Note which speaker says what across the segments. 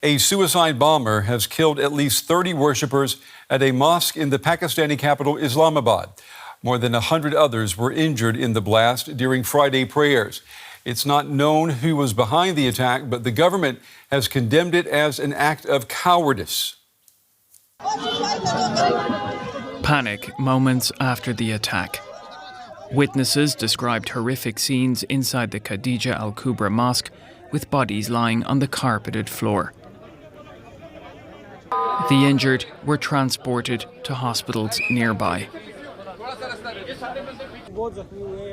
Speaker 1: A suicide bomber has killed at least 30 worshippers at a mosque in the Pakistani capital, Islamabad. More than 100 others were injured in the blast during Friday prayers. It's not known who was behind the attack, but the government has condemned it as an act of cowardice.
Speaker 2: Panic moments after the attack. Witnesses described horrific scenes inside the Khadija Al-Kubra mosque, with bodies lying on the carpeted floor. The injured were transported to hospitals nearby.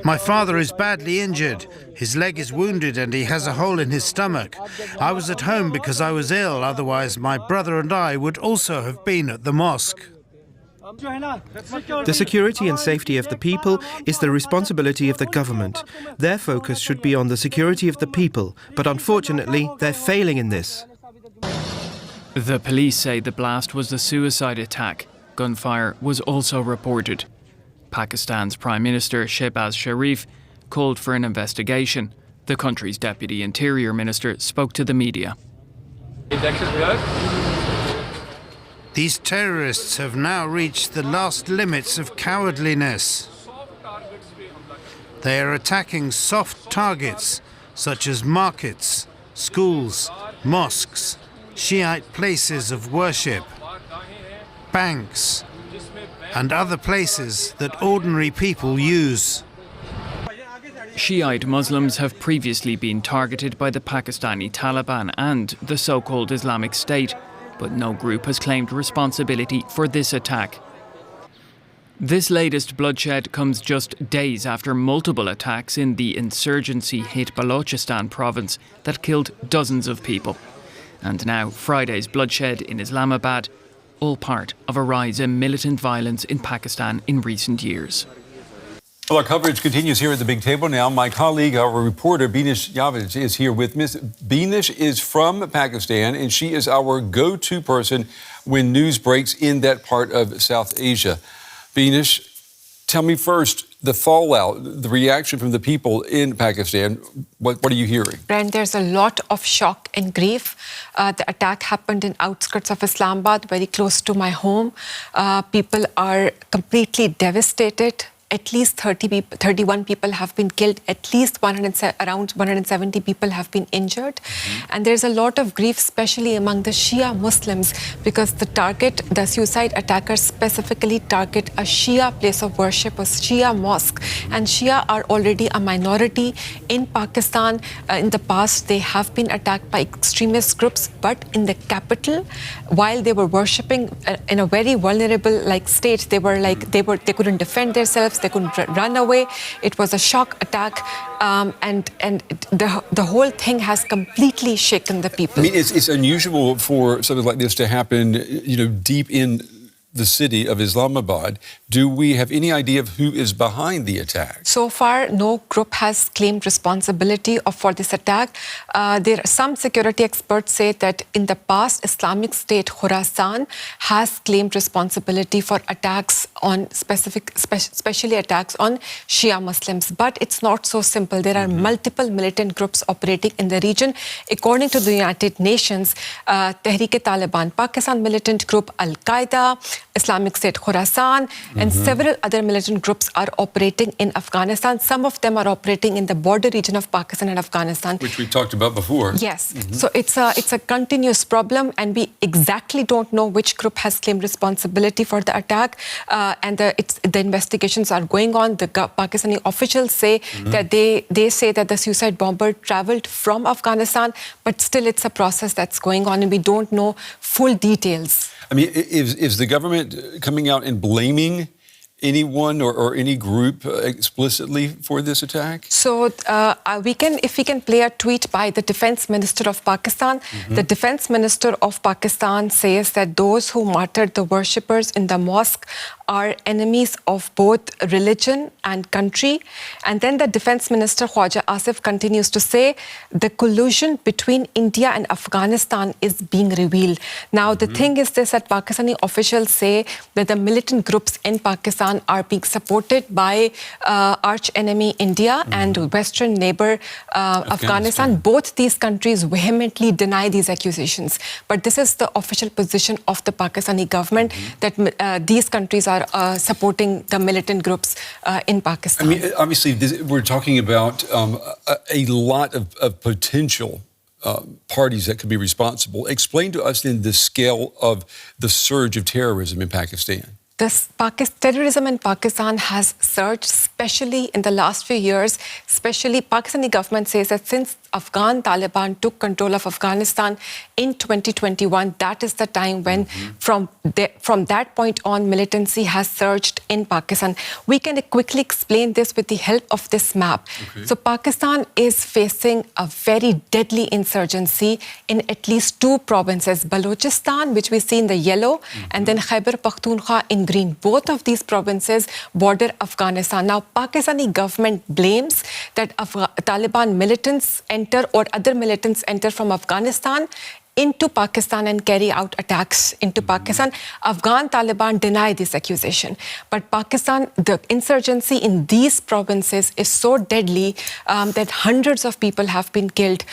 Speaker 3: My father is badly injured. His leg is wounded and he has a hole in his stomach. I was at home because I was ill, otherwise my brother and I would also have been at the mosque.
Speaker 4: The security and safety of the people is the responsibility of the government. Their focus should be on the security of the people, but unfortunately they're failing in this.
Speaker 2: The police say the blast was a suicide attack. Gunfire was also reported. Pakistan's Prime Minister Shehbaz Sharif called for an investigation. The country's Deputy Interior Minister spoke to the media.
Speaker 3: These terrorists have now reached the last limits of cowardliness. They are attacking soft targets such as markets, schools, mosques, Shiite places of worship, banks, and other places that ordinary people use.
Speaker 2: Shiite Muslims have previously been targeted by the Pakistani Taliban and the so-called Islamic State, but no group has claimed responsibility for this attack. This latest bloodshed comes just days after multiple attacks in the insurgency-hit Balochistan province that killed dozens of people. And now Friday's bloodshed in Islamabad, all part of a rise in militant violence in Pakistan in recent years.
Speaker 1: Well, our coverage continues here at the Big Table now. My colleague, our reporter, Beenish Yavid, is here with me. Beenish is from Pakistan, and she is our go-to person when news breaks in that part of South Asia. Beenish, tell me first, the fallout, the reaction from the people in Pakistan. What are you hearing?
Speaker 5: Brent, there's a lot of shock and grief. The attack happened in outskirts of Islamabad, very close to my home. People are completely devastated. At least 31 people have been killed. At least around 170 people have been injured. And there's a lot of grief, especially among the Shia Muslims, because the suicide attackers specifically target a Shia place of worship, a Shia mosque. And Shia are already a minority in Pakistan. In the past, they have been attacked by extremist groups, but in the capital, while they were worshipping in a very vulnerable state, they couldn't defend themselves. They couldn't run away. It was a shock attack, and the whole thing has completely shaken the people.
Speaker 1: I mean, it's unusual for something like this to happen, deep in the city of Islamabad. Do we have any idea of who is behind the attack?
Speaker 5: So far, no group has claimed responsibility for this attack. Some security experts say that in the past, Islamic State Khorasan has claimed responsibility for attacks on especially attacks on Shia Muslims. But it's not so simple. There are multiple militant groups operating in the region. According to the United Nations, Tehreek-e-Taliban Pakistan militant group, Al-Qaeda, Islamic State Khorasan, and several other militant groups are operating in Afghanistan. Some of them are operating in the border region of Pakistan and Afghanistan.
Speaker 1: Which we talked about before.
Speaker 5: Yes. So it's a continuous problem, and we exactly don't know which group has claimed responsibility for the attack. And the investigations are going on. The Pakistani officials say that they say that the suicide bomber traveled from Afghanistan, but still it's a process that's going on, and we don't know full details.
Speaker 1: I mean, is the government coming out and blaming anyone or any group explicitly for this attack?
Speaker 5: So if we can play a tweet by the Defense Minister of Pakistan. The Defense Minister of Pakistan says that those who martyred the worshippers in the mosque are enemies of both religion and country. And then the Defense Minister Khwaja Asif continues to say the collusion between India and Afghanistan is being revealed. Now the thing is this, that Pakistani officials say that the militant groups in Pakistan Pakistan are being supported by arch enemy India and Western neighbor Afghanistan. Both these countries vehemently deny these accusations. But this is the official position of the Pakistani government that these countries are supporting the militant groups in Pakistan.
Speaker 1: I mean, obviously, we're talking about a lot of potential parties that could be responsible. Explain to us then the scale of the surge of terrorism in Pakistan.
Speaker 5: Terrorism in Pakistan has surged, especially in the last few years. Especially, Pakistani government says that since Afghan Taliban took control of Afghanistan in 2021, that is the time when, from that point on, militancy has surged in Pakistan. We can quickly explain this with the help of this map. So Pakistan is facing a very deadly insurgency in at least two provinces, Balochistan, which we see in the yellow, and then Khyber Pakhtunkhwa in green. Both of these provinces border Afghanistan. Now, Pakistani government blames that Taliban militants enter or other militants enter from Afghanistan into Pakistan and carry out attacks into Pakistan. Afghan Taliban deny this accusation. But Pakistan, the insurgency in these provinces is so deadly that hundreds of people have been killed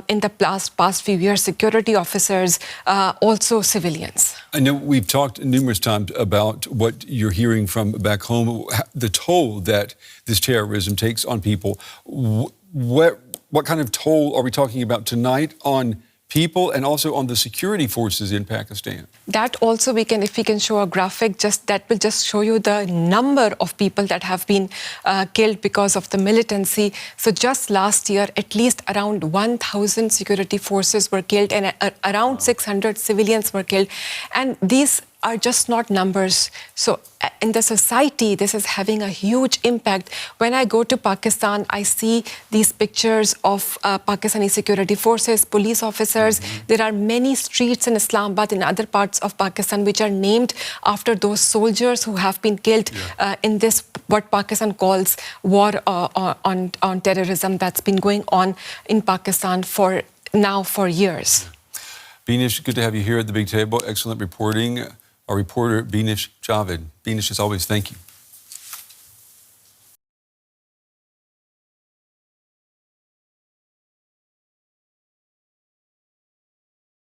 Speaker 5: in the past few years, security officers, also civilians.
Speaker 1: I know we've talked numerous times about what you're hearing from back home, the toll that this terrorism takes on people. What kind of toll are we talking about tonight on people and also on the security forces in Pakistan?
Speaker 5: That also if we can show a graphic, that will just show you the number of people that have been killed because of the militancy. So just last year, at least around 1,000 security forces were killed and around 600 civilians were killed. And these are just not numbers. So in the society, this is having a huge impact. When I go to Pakistan, I see these pictures of Pakistani security forces, police officers. There are many streets in Islamabad and other parts of Pakistan which are named after those soldiers who have been killed in this, what Pakistan calls war on terrorism that's been going on in Pakistan for years.
Speaker 1: Beenish, good to have you here at the big table. Excellent reporting. Our reporter, Beenish Javed. Beenish, as always, thank you.